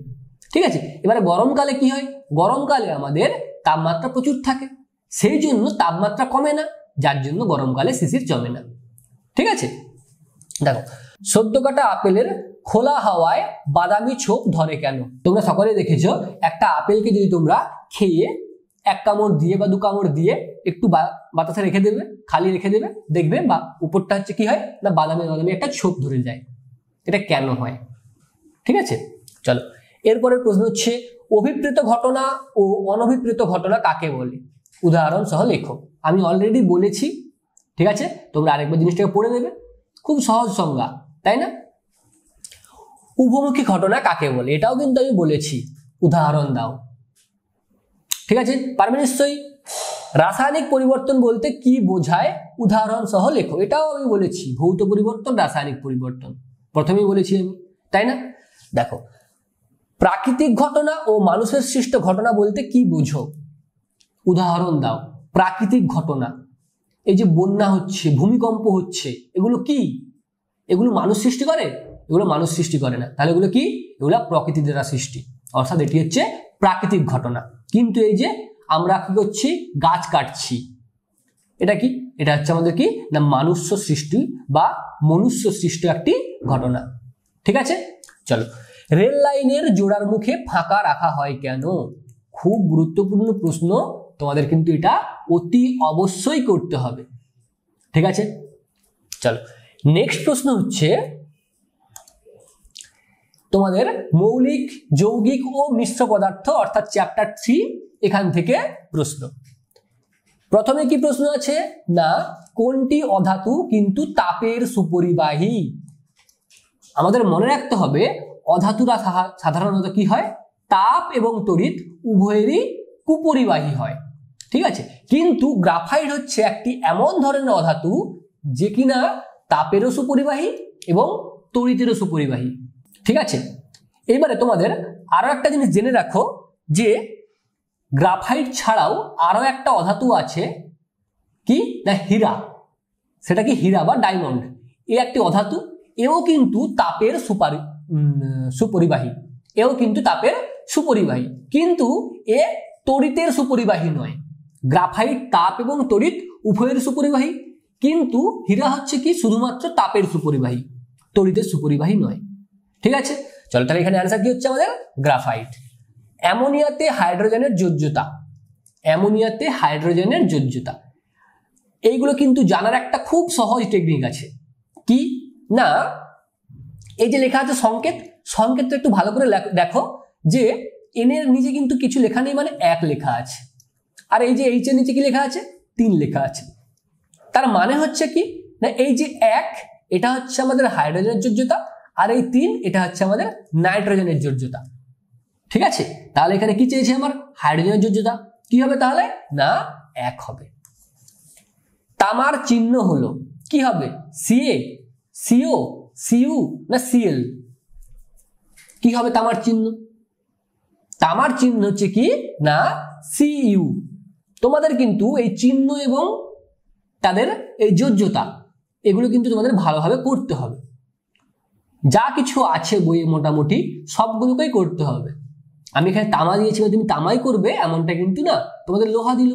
ঠিক আছে, এবারে গরমকালে কি হয়, গরমকালে আমাদের তাপমাত্রা প্রচুর থাকে, সেই জন্য তাপমাত্রা কমে না, যার জন্য গরমকালে শিশির জমে না। ঠিক আছে, দেখো সদ্য কাটা আপেলের খোলা হাওয়ায় বাদামি ছোপ ধরে কেন? তোমরা সকলে দেখেছো একটা আপেলকে যদি তোমরা খেয়ে এক কামড় দিয়ে বা দু কামড় দিয়ে একটু বাতাসে রেখে দেবে, খালি রেখে দেবে, দেখবে বা উপরটা হচ্ছে কি হয় না বাদামি বাদামি একটা ছোপ ধরে যায়। এটা কেন হয়? ঠিক আছে, চলো এরপরের প্রশ্ন হচ্ছে অভিপ্রেত ঘটনা ও অনভিপ্রেত ঘটনা কাকে বলে? উদাহরণ সহ লেখো। আমি অলরেডি বলেছি, ঠিক আছে, তোমরা আরেকবার জিনিসটাকে পড়ে নেবে, খুব সহজ সংজ্ঞা, তাই না? উভমুখী ঘটনা কাকে বলে এটাও কিন্তু আমি বলেছি, উদাহরণ দাও। ঠিক আছে, পারবে নিশ্চয়ই। রাসায়নিক পরিবর্তন বলতে কি বোঝায়? উদাহরণ সহ লেখো। এটাও আমি বলেছি, ভৌত পরিবর্তন রাসায়নিক পরিবর্তন প্রথমেই বলেছি আমি, তাই না? দেখো প্রাকৃতিক ঘটনা ও মানুষের সৃষ্ট ঘটনা বলতে কি বোঝো? উদাহরণ দাও। প্রাকৃতিক ঘটনা, এই যে বন্যা হচ্ছে, ভূমিকম্প হচ্ছে, এগুলো কি? এগুলো মানুষ সৃষ্টি করে? এগুলো মানুষ সৃষ্টি করে না, তাহলে এগুলো কি? এগুলো প্রকৃতি দ্বারা সৃষ্টি, অর্থাৎ এটি হচ্ছে প্রাকৃতিক ঘটনা। কিন্তু এই যে আমরা কি করছি, গাছ কাটছি, এটা কি? এটা হচ্ছে আমাদের কি না মানুষ্য সৃষ্টি বা মনুষ্য সৃষ্ট একটি ঘটনা। ঠিক আছে, চলো রেল লাইনের জোড়ার মুখে ফাঁকা রাখা হয় কেন? খুব গুরুত্বপূর্ণ প্রশ্ন, তোমাদের কিন্তু এটা অতি অবশ্যই করতে হবে। ঠিক আছে, চলো নেক্সট প্রশ্ন হচ্ছে তোমাদের মৌলিক, যৌগিক ও মিশ্র পদার্থ অর্থাৎ চ্যাপ্টার 3, এখান থেকে প্রশ্ন। প্রথমে কি প্রশ্ন আছে না কোনটি অধাতু কিন্তু তাপের সুপরিবাহী? আমাদের মনে রাখতে হবে অধাতুরা সাধারণত কি হয়, তাপ এবং তড়িৎ উভয়েরই কুপরিবাহী হয়। ঠিক আছে, কিন্তু গ্রাফাইট হচ্ছে একটি এমন ধরনের অধাতু যে কিনা তাপেরও সুপরিবাহী এবং তড়িতেরও সুপরিবাহী। ঠিক আছে, এইবারে তোমাদের আরো একটা জিনিস জেনে রাখো যে গ্রাফাইট ছাড়াও আরো একটা অধাতু আছে কি না হীরা। সেটা কি হীরা বা ডায়মন্ড, এ একটি অধাতু, এও কিন্তু তাপের সুপরিবাহী, এও কিন্তু তাপের সুপরিবাহী, কিন্তু এ তড়িতের সুপরিবাহী নয়। গ্রাফাইট তাপ এবং তড়িৎ উভয়ের সুপরিবাহী, কিন্তু হীরা হচ্ছে কি শুধুমাত্র তাপের সুপরিবাহী, তড়িতের সুপরিবাহী নয়। ঠিক আছে, চলো তাহলে এখানে অ্যান্সার কি হচ্ছে আমাদের গ্রাফাইট। অ্যামোনিয়াতে হাইড্রোজেনের যোজ্যতা, অ্যামোনিয়াতে হাইড্রোজেনের যোজ্যতা, এইগুলো কিন্তু জানার একটা খুব সহজ টেকনিক আছে। কি না, এই যে লেখা আছে সংকেত, সংকেতটা একটু ভালো করে দেখো যে এন এর নিচে কিন্তু কিছু লেখা নেই, মানে 1 লেখা আছে, আর এই যে এইচ এর নিচে কি লেখা আছে 3 লেখা আছে। তার মানে হচ্ছে কি না, এই যে 1 এটা হচ্ছে আমাদের হাইড্রোজেনের যোজ্যতা, আর এই 3 এটা হচ্ছে আমাদের নাইট্রোজেনের যোজ্যতা। ঠিক আছে, তাহলে এখানে কি চেয়েছে আমার হাইড্রোজেনের যোজ্যতা, কি হবে তাহলে না 1 হবে। তামার চিহ্ন হলো কি হবে Ca, Co, Cu না Cl, কি হবে তামার চিহ্ন? তামার চিহ্ন হচ্ছে কি না Cu। তোমাদের কিন্তু এই চিহ্ন এবং তাদের এই যোজ্যতা এগুলো কিন্তু তোমাদের ভালোভাবে করতে হবে। যা কিছু আছে বইয়ে মোটামুটি সবগুলোকেই করতে হবে। আমি এখানে তামা দিয়েছি তুমি তামাই করবে এমনটা কিন্তু না, তোমাদের লোহা দিল,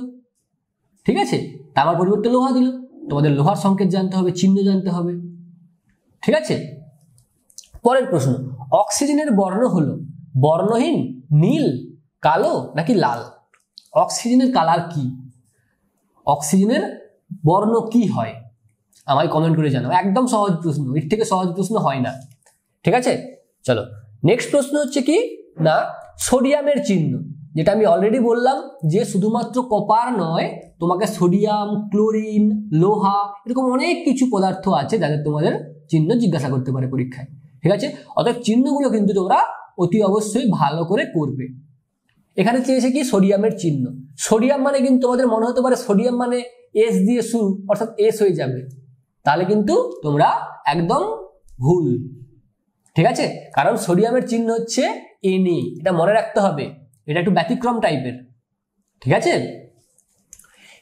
ঠিক আছে, তামার পরিবর্তে লোহা দিল, তোমাদের লোহার সংকেত জানতে হবে, চিহ্ন জানতে হবে। ঠিক আছে, পরের প্রশ্ন, অক্সিজেনের বর্ণ হলো বর্ণহীন, নীল, কালো নাকি লাল? অক্সিজেনের কালার কি, অক্সিজেনের বর্ণ কি হয় আমায় কমেন্ট করে জানাও। একদম সহজ প্রশ্ন, এর থেকে সহজ প্রশ্ন হয় না। ঠিক আছে, চলো নেক্সট প্রশ্ন হচ্ছে কি না সোডিয়ামের চিহ্ন, যেটা আমি অলরেডি বললাম যে শুধুমাত্র কপার নয়, তোমাকে সোডিয়াম, ক্লোরিন, লোহা এরকম অনেক কিছু পদার্থ আছে যাদের তোমাদের চিহ্ন জিজ্ঞাসা করতে পারে পরীক্ষায়। ঠিক আছে, অতএব চিহ্নগুলো কিন্তু তোমরা অতি অবশ্যই ভালো করে করবে। এখানে চেয়েছে কি সোডিয়ামের চিহ্ন, সোডিয়াম মানে কিন্তু তোমাদের মনে হতে পারে সোডিয়াম মানে এস দিয়ে শুরু, অর্থাৎ এস হয়ে যাবে, তাহলে কিন্তু তোমরা একদম ভুল। ঠিক আছে, কারণ সোডিয়ামের চিহ্ন হচ্ছে Na, এটা মনে রাখতে হবে, এটা একটু ব্যতিক্রম টাইপের। ঠিক আছে,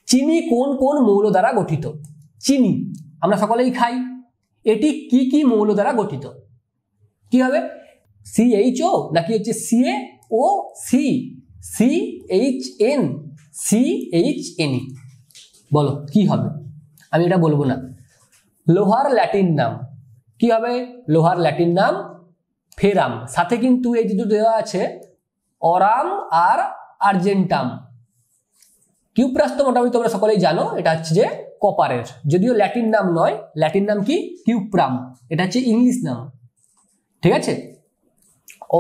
চিনি কোন কোন মৌল দ্বারা গঠিত? চিনি আমরা সকলেই খাই, এটি কি কি মৌল দ্বারা গঠিত? কি হবে CHO নাকি হচ্ছে CaOC, CHN, CHNE, বলো কি হবে? আমি এটা বলবো না। লোহার ল্যাটিন নাম কি হবে? লোহার ল্যাটিন নাম ফেরাম, সাথে কিন্তু এই দুটো দেওয়া আছে অরাম আর আর্জেন্টাম। কিউপ্রাস তো মোটামুটি তোমরা সকলেই জানো, এটা হচ্ছে যে কপারের, যদিও ল্যাটিন নাম নয়, ল্যাটিন নাম কি কিউপ্রাম, এটা হচ্ছে ইংলিশ নাম। ঠিক আছে,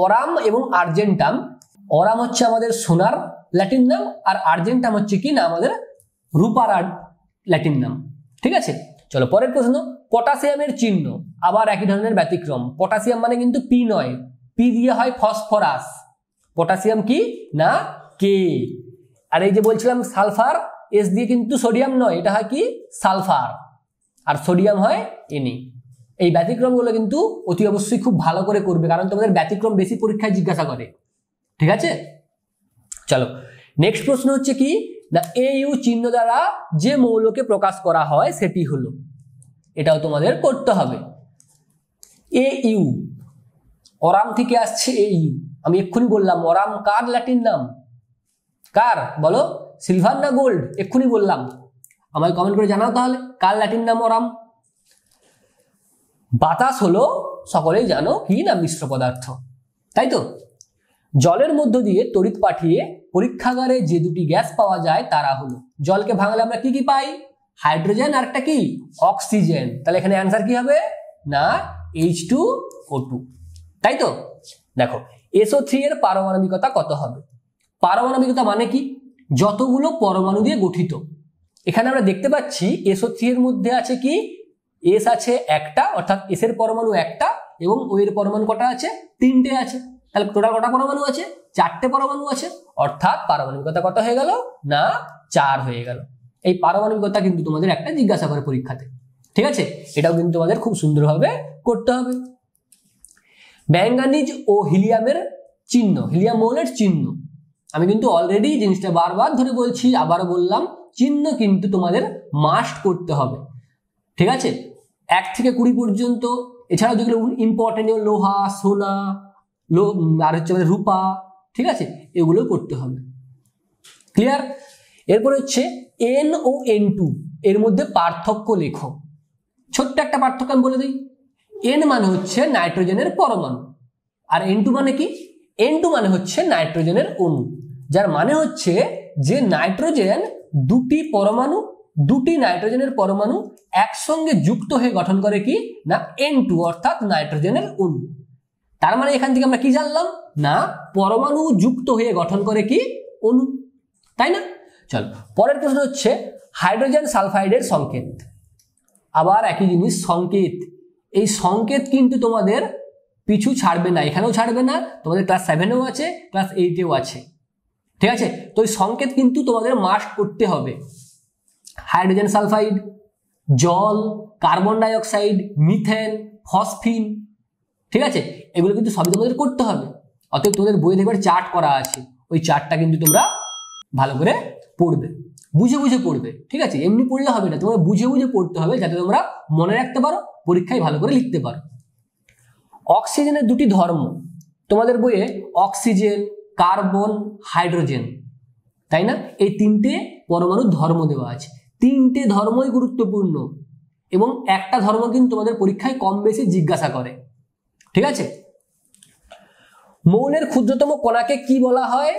অরাম এবং আর্জেন্টাম, অরাম হচ্ছে আমাদের সোনার ল্যাটিন নাম, আর আর্জেন্টাম হচ্ছে কি না আমাদের রূপার ল্যাটিন নাম। ঠিক আছে, চলো পরের প্রশ্ন, পটাশিয়ামের চিহ্ন আবার একই ধরনের ব্যতিক্রম। পটাশিয়াম মানে কিন্তু পি নয়, পি দিয়ে হয় ফসফরাস, পটাশিয়াম কি না কে। আর এই যে বলছিলাম সালফার, এস দিয়ে কিন্তু সোডিয়াম নয়, এটা হয় কি সালফার, আর সোডিয়াম হয় Na। এই ব্যতিক্রমগুলো কিন্তু অতি অবশ্যই খুব ভালো করে করবে, কারণ তোমাদের ব্যতিক্রম বেশি পরীক্ষায় জিজ্ঞাসা করে। ঠিক আছে, চলো নেক্সট প্রশ্ন হচ্ছে কি না Au চিহ্ন দ্বারা যে মৌলকে প্রকাশ করা হয় সেটি হলো, এটাও তোমাদের করতে হবে। Au, অরাম থেকে আসছে Au, আমি এক্ষুনি বললাম অরাম কার ল্যাটিন নাম, কার বলো, সিলভার না গোল্ড? এক্ষুনি বললাম, আমায় কমেন্ট করে জানাও তাহলে কার ল্যাটিন নাম অরাম। বাতাস হলো সকলেই জানো কি না মিশ্র পদার্থ, তাই তো? জলের মধ্য দিয়ে তড়িৎ পাঠিয়ে পরীক্ষাগারে যে দুটি গ্যাস পাওয়া যায় তারা হলো, জলকে ভাঙলে আমরা কি কি পাই? হাইড্রোজেন আর একটা কি অক্সিজেন। তাহলে এখানে অ্যান্সার কি হবে না H2O2, তাই তো? দেখো SO3 এর পারমাণবিকতা কত হবে? পারমাণবিকতা মানে কি? যতগুলো পরমাণু দিয়ে গঠিত। এখানে আমরা দেখতে পাচ্ছি SO3 এর মধ্যে আছে কি S আছে একটা, অর্থাৎ S এর পরমাণু একটা, এবং O এর পরমাণু কটা আছে? 3টে আছে। তাহলে টোটাল কটা পরমাণু আছে? 4টে পরমাণু আছে, অর্থাৎ পারমাণবিকতা কত হয়ে গেল না 4 হয়ে গেল। এই পারমাণবিকতা কিন্তু তোমাদের একটা জিজ্ঞাসা করে পরীক্ষাতে। ঠিক আছে, এটাও কিন্তু তোমাদের খুব সুন্দরভাবে করতে হবে। ম্যাঙ্গানিজ ও হিলিয়ামের চিহ্ন, হিলিয়াম মৌলের চিহ্ন, আমি কিন্তু অলরেডি জিনিসটা বারবার ধরে বলছি, আবারও বললাম, চিহ্ন কিন্তু তোমাদের মাস্ট করতে হবে। ঠিক আছে, 1 থেকে 20 পর্যন্ত, এছাড়াও যেগুলো ইম্পর্টেন্ট লোহা, সোনা, আর হচ্ছে আমাদের রূপা, ঠিক আছে, এগুলো করতে হবে। ক্লিয়ার? এরপরে হচ্ছে N ও N2, এর মধ্যে পার্থক্য লেখো। ছোট্ট একটা পার্থক্য আমি বলে দিই। N মানে হচ্ছে নাইট্রোজেনের পরমাণু, আর N2 মানে কি? N2 মানে হচ্ছে নাইট্রোজেনের অণু, যার মানে হচ্ছে যে নাইট্রোজেন দুটি নাইট্রোজেনের পরমাণু একসঙ্গে যুক্ত হয়ে গঠন করে কি না N2, অর্থাৎ নাইট্রোজেনের অণু। তার মানে এখান থেকে আমরা কি জানলাম না পরমাণু যুক্ত হয়ে গঠন করে কি অণু, তাই না? চলো পরের প্রশ্ন হচ্ছে হাইড্রোজেন সালফাইডের সংকেত। আবার একই জিনিস, সংকেত। এই সংকেত কিন্তু তোমাদের পিছু ছাড়বে না, এখানেও ছাড়বে না, তোমাদের ক্লাস 7-এও আছে, ক্লাস 8-এও আছে, ঠিক আছে? তো এই সংকেত কিন্তু তোমাদের মাস্ট করতে হবে। হাইড্রোজেন সালফাইড, জল, carbon die oxide, methane, phosphine, ঠিক আছে? এগুলো কিন্তু সবই তোমাদের করতে হবে। অতএব তোমাদের বইয়ে দেখবে চার্ট করা আছে, ওই চার্টটা কিন্তু তোমরা ভালো করে পড়বে, বুঝে বুঝে পড়বে, ঠিক আছে? এমনি পড়লে হবে না, তোমরা বুঝে বুঝে পড়তে হবে যাতে তোমরা মনে রাখতে পারো, পরীক্ষায় ভালো করে লিখতে পারো। অক্সিজেনের দুটি ধর্ম তোমাদের বইয়ে অক্সিজেন, কার্বন, হাইড্রোজেন, তাই না? এই তিনটে পরমাণুর ধর্ম দেওয়া আছে। তিনটে ধর্মই গুরুত্বপূর্ণ এবং একটা ধর্ম কিন্তু তোমাদের পরীক্ষায় কম বেশি জিজ্ঞাসা করে, ঠিক আছে? মৌলের ক্ষুদ্রতম কণাকে কি বলা হয়?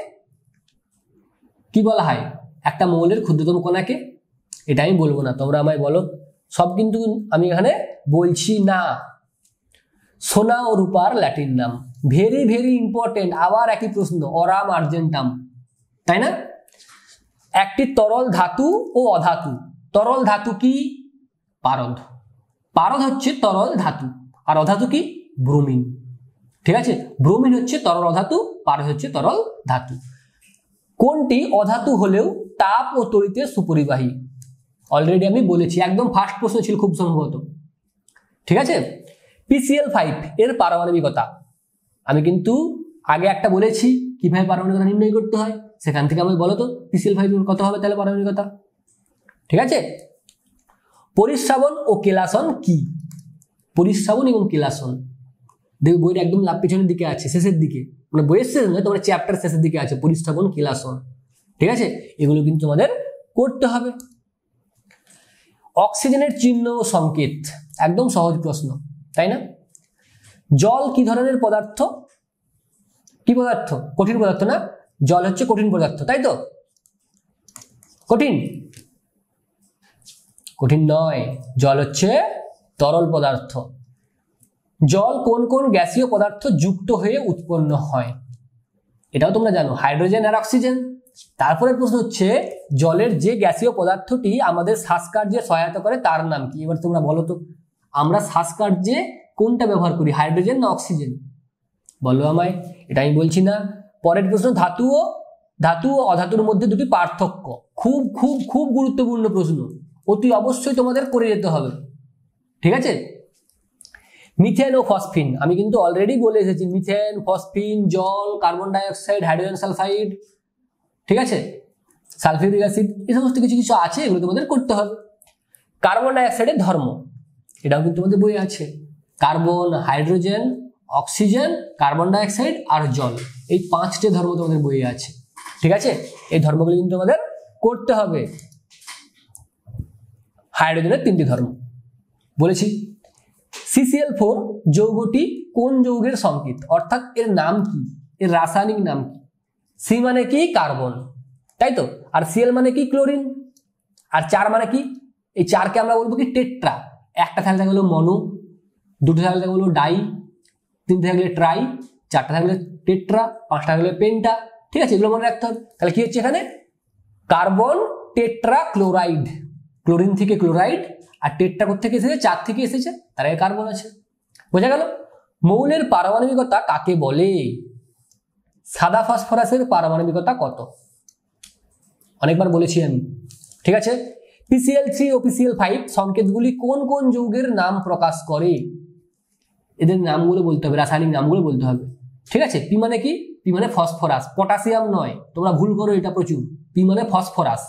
কি বলা হয় একটা মৌলের ক্ষুদ্রতম কণাকে? এটা আমি বলবো না, তোমরা আমায় বলো। সব কিন্তু আমি এখানে বলছি না। সোনা ও রূপার ল্যাটিন নাম, ভেরি ভেরি ইম্পর্টেন্ট। আবার একই প্রশ্ন, অরাম আর্জেন্টাম, তাই না? একটি তরল ধাতু ও অধাতু। তরল ধাতু কি? পারদ। পারদ হচ্ছে তরল ধাতু, আর অধাতু কি? ব্রোমিন, ঠিক আছে? ব্রোমিন হচ্ছে তরল অধাতু, পারদ হচ্ছে তরল ধাতু। কোনটি অধাতু হলেও তাপ ও তড়িতের সুপরিবাহী? অলরেডি আমি বলেছি, একদম ফার্স্ট প্রশ্ন ছিল খুব সম্ভবত, ঠিক আছে? PCl5 এর পারমাণবিকতা আমি কিন্তু আগে একটা বলেছি কিভাবে পারমাণবিকতা নির্ণয় করতে হয়, সেখান থেকে আমি বলো তো PCl5 কত হবে তাহলে পারমাণবিকতা, ঠিক আছে? পরিশ্রাবণ ও কেলাসন কি? পরিশ্রাবণ এবং কেলাসন দেখবে বইয়ের একদম পিছনের দিকে আছে, শেষের দিকে, মানে বইয়ের শেষ নয়, তোমার চ্যাপ্টার শেষের দিকে আছে পরিশ্রাবণ, কেলাসন, ঠিক আছে? এগুলো কিন্তু তোমাদের করতে হবে। অক্সিজেনের চিহ্ন ও সংকেত একদম সহজ প্রশ্ন, তাই না? জল কি ধরনের পদার্থ? কি পদার্থ? কঠিন পদার্থ না? জল হচ্ছে কঠিন পদার্থ, তাই তো? কঠিন? কঠিন নয়, জল হচ্ছে তরল পদার্থ। জল কোন কোন গ্যাসীয় পদার্থ যুক্ত হয়ে উৎপন্ন হয়? এটাও তোমরা জানো, হাইড্রোজেন আর অক্সিজেন। তারপরে প্রশ্ন হচ্ছে জলের যে গ্যাসীয় পদার্থটি আমাদের শ্বাসকার্যে সহায়তা করে তার নাম কি? এবার তোমরা বলো তো, আমরা শ্বাসকার্যে কোনটা ব্যবহার করি, হাইড্রোজেন না অক্সিজেন? বলো আমায়, এটা আমি বলছি না। পরের প্রশ্ন, ধাতু ও অধাতুর মধ্যে দুটি পার্থক্য। খুব খুব খুব গুরুত্বপূর্ণ প্রশ্ন, অতি অবশ্যই তোমাদের করে যেতে হবে, ঠিক আছে? মিথেন ও ফসফিন আমি কিন্তু অলরেডি বলে এসেছি, মিথেন, ফসফিন, জল, carbon die oxide, hydrogen sulphide, ঠিক আছে? সালফিউরিক অ্যাসিড, এই সমস্ত কিছু কিছু আছে, এগুলো তোমাদের করতে হবে। কার্বন ডাই অক্সাইডের ধর্ম এটাও কিন্তু তোমাদের বইয়ে আছে। Carbon, hydrogen, oxygen, carbon die oxide আর জল, এই 5টে ধর্ম তোমাদের বইয়ে আছে, ঠিক আছে? এই ধর্মগুলো কিন্তু তোমাদের করতে হবে। হাইড্রোজেনের 3টি ধর্ম বলেছি। CCl4 যৌগটি কোন যৌগের সংকেত, অর্থাৎ এর নাম কি, এর রাসায়নিক নাম কি? সি মানে কি? কার্বন, তাই তো? আর Cl মানে কি? ক্লোরিন। আর 4 মানে কি? এই 4কে আমরা বলবো কি? টেট্রা। একটা থাকলে হলো মনো, দুটো থাকলে হলো ডাই, 3টে থাকলে ট্রাই, 4টা থাকলে টেট্রা, 5টা থাকলে পেন্টা, ঠিক আছে? এগুলো মনে রাখতে হবে। তাহলে কি হচ্ছে এখানে? কার্বন টেট্রা ক্লোরাইড, ক্লোরিন থেকে ক্লোরাইড, আর টেট্রা থেকে এসেছে? 4 থেকে এসেছে, তার আগে কার্বন আছে, বোঝা গেল? মৌলের পারমাণবিকতা কাকে বলে? সাদা ফসফরাসের পারমাণবিকতা কত? অনেকবার বলেছি আমি, ঠিক আছে? PCl3 ও PCl5 সংকেতগুলি কোন কোন যৌগের নাম প্রকাশ করে? এদের নামগুলো বলতে হবে, রাসায়নিক নামগুলো বলতে হবে, ঠিক আছে? পি মানে কি? পি মানে ফসফরাস, পটাশিয়াম নয়, তোমরা ভুল করো এটা প্রচুর। পি মানে ফসফরাস,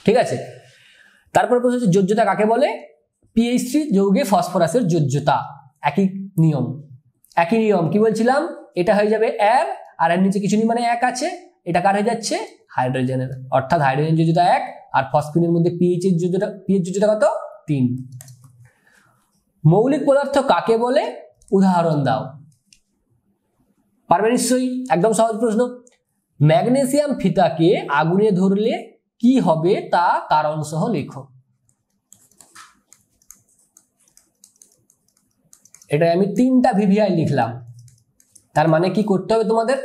ঠিক আছে? তারপর প্রশ্ন হচ্ছে যোজ্যতা কাকে বলে? PH3 যৌগে ফসফরাসের যোজ্যতা। একই নিয়ম, একই নিয়ম। কি বলছিলাম? এটা হয়ে যাবে এর, আর এর নিচে কিছু নেই মানে 1 আছে, এটা কার হয়ে যাচ্ছে? হাইড্রোজেনের, অর্থাৎ হাইড্রোজেন যোজ্যতা 1 আর ফসফিনের মধ্যে পিএইচ যোজ্যতা কত 3। মৌলিক পদার্থ কাকে বলে উদাহরণ দাও। পারবে নিশ্চয়ই, একদম সহজ প্রশ্ন। ম্যাগনেসিয়াম ফিতাকে আগুনে ধরলে কি হবে তা কারণ সহ লেখো। এটা আমি 3টা ভিভিআই লিখলাম, তার মানে কি করতে হবে তোমাদের,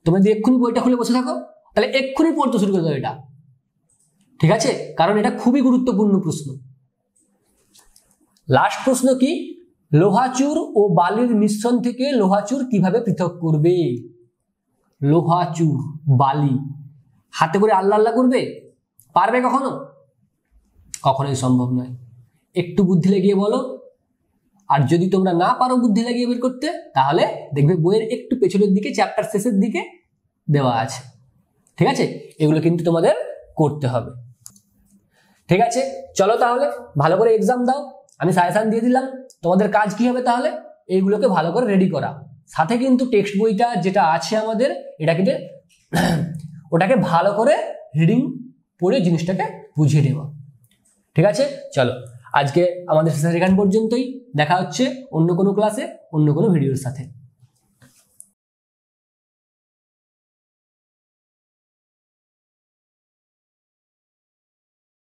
তোমরা যদি এক্ষুনি বইটা খুলে বসে থাকো তাহলে এক্ষুনি পড়তে শুরু করে দাও এটা, ঠিক আছে? কারণ এটা খুবই গুরুত্বপূর্ণ প্রশ্ন। লাস্ট প্রশ্ন কি, লোহাচুর ও বালির মিশ্রণ থেকে লোহাচুর কিভাবে পৃথক করবে? লোহাচুর বালি হাতে করে আল্লাহ আল্লাহ করবে? পারবে কখনো? কখনোই সম্ভব নয়। একটু বুদ্ধি লাগিয়ে বলো, আর যদি তোমরা না পারো বুদ্ধি লাগিয়ে বের করতে, তাহলে দেখবে বইয়ের একটু পেছনের দিকে চ্যাপ্টার শেষের দিকে দেওয়া আছে, ঠিক আছে? এগুলো কিন্তু তোমাদের করতে হবে, ঠিক আছে? চলো তাহলে ভালো করে এক্সাম দাও, আমি সাজেশন দিয়ে দিলাম। তোমাদের কাজ কি হবে তাহলে, এইগুলোকে ভালো করে রেডি করা, সাথে কিন্তু টেক্সট বইটা যেটা আছে আমাদের এটা কিন্তু ওটাকে ভালো করে রিডিং পড়ে জিনিসটাকে বুঝিয়ে নেওয়া, ঠিক আছে? চলো আজকে আমাদের সেশন এখান পর্যন্তই, দেখা হচ্ছে অন্য কোনো ক্লাসে অন্য কোনো ভিডিওর সাথে।